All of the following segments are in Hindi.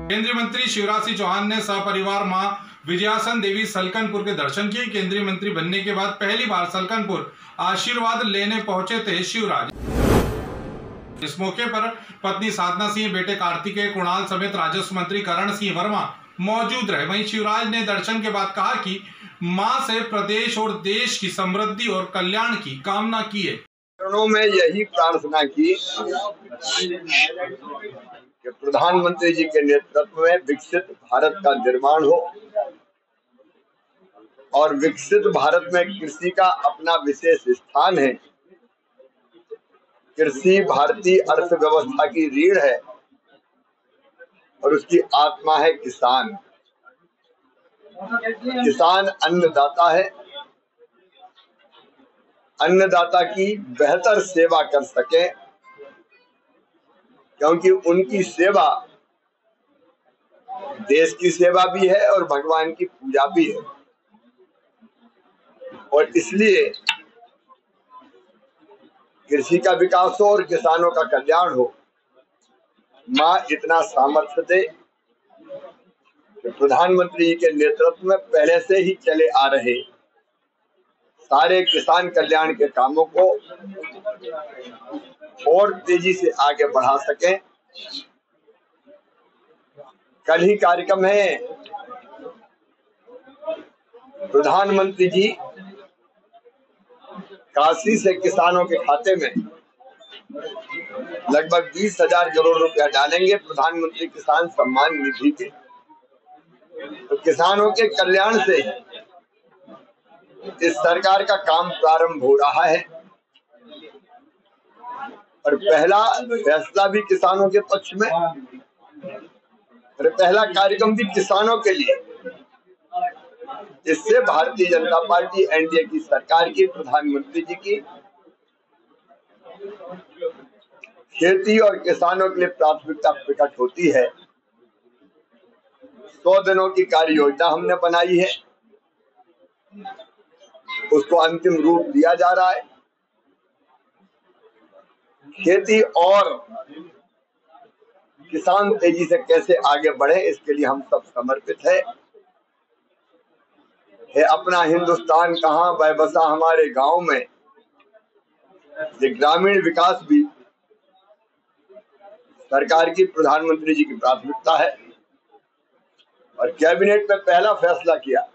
केंद्रीय मंत्री शिवराज सिंह चौहान ने सपरिवार मां विजयासन देवी सलकनपुर के दर्शन किए। केंद्रीय मंत्री बनने के बाद पहली बार सलकनपुर आशीर्वाद लेने पहुंचे थे शिवराज। इस मौके पर पत्नी साधना सिंह, बेटे कार्तिकेय, कुणाल समेत राजस्व मंत्री करण सिंह वर्मा मौजूद रहे। वहीं शिवराज ने दर्शन के बाद कहा कि मां से प्रदेश और देश की समृद्धि और कल्याण की कामना की है। चरणों में यही प्रार्थना की कि प्रधानमंत्री जी के नेतृत्व में विकसित भारत का निर्माण हो और विकसित भारत में कृषि का अपना विशेष स्थान है। कृषि भारतीय अर्थव्यवस्था की रीढ़ है और उसकी आत्मा है किसान। किसान अन्नदाता है। अन्नदाता की बेहतर सेवा कर सके, क्योंकि उनकी सेवा देश की सेवा भी है और भगवान की पूजा भी है। और इसलिए कृषि का विकास हो और किसानों का कल्याण हो। मां इतना सामर्थ्य दे कि प्रधानमंत्री जी के नेतृत्व में पहले से ही चले आ रहे सारे किसान कल्याण के कामों को और तेजी से आगे बढ़ा सके। कल ही कार्यक्रम है, प्रधानमंत्री जी काशी से किसानों के खाते में लगभग 20,000 करोड़ रुपया डालेंगे प्रधानमंत्री किसान सम्मान निधि के। तो किसानों के कल्याण से इस सरकार का काम प्रारंभ हो रहा है और पहला फैसला भी किसानों के पक्ष में और पहला कार्यक्रम भी किसानों के लिए। इससे भारतीय जनता पार्टी एनडीए की सरकार की, प्रधानमंत्री जी की खेती और किसानों के लिए प्राथमिकता प्रकट होती है। 100 दिनों की कार्य योजना हमने बनाई है, उसको अंतिम रूप दिया जा रहा है। खेती और किसान तेजी से कैसे आगे बढ़े, इसके लिए हम सब समर्पित है। अपना हिंदुस्तान कहाँ वह बसा हमारे गांव में। ये ग्रामीण विकास भी सरकार की, प्रधानमंत्री जी की प्राथमिकता है और कैबिनेट में पहला फैसला किया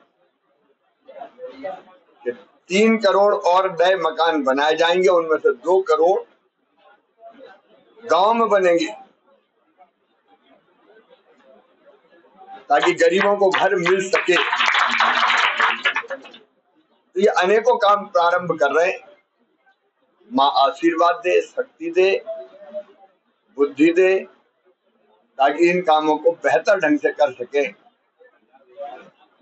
कि 3 करोड़ और नए मकान बनाए जाएंगे। उनमें से 2 करोड़ गांव में बनेंगे ताकि गरीबों को घर मिल सके। तो ये अनेकों काम प्रारंभ कर रहे हैं। मां आशीर्वाद दे, शक्ति दे, बुद्धि दे, ताकि इन कामों को बेहतर ढंग से कर सके।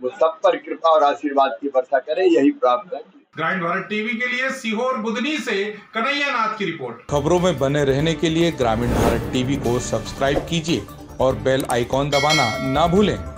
वो सब पर कृपा और आशीर्वाद की वर्षा करे, यही प्रार्थना है। ग्रामीण भारत टीवी के लिए सीहोर बुधनी से कन्हैया नाथ की रिपोर्ट। खबरों में बने रहने के लिए ग्रामीण भारत टीवी को सब्सक्राइब कीजिए और बेल आइकॉन दबाना ना भूलें।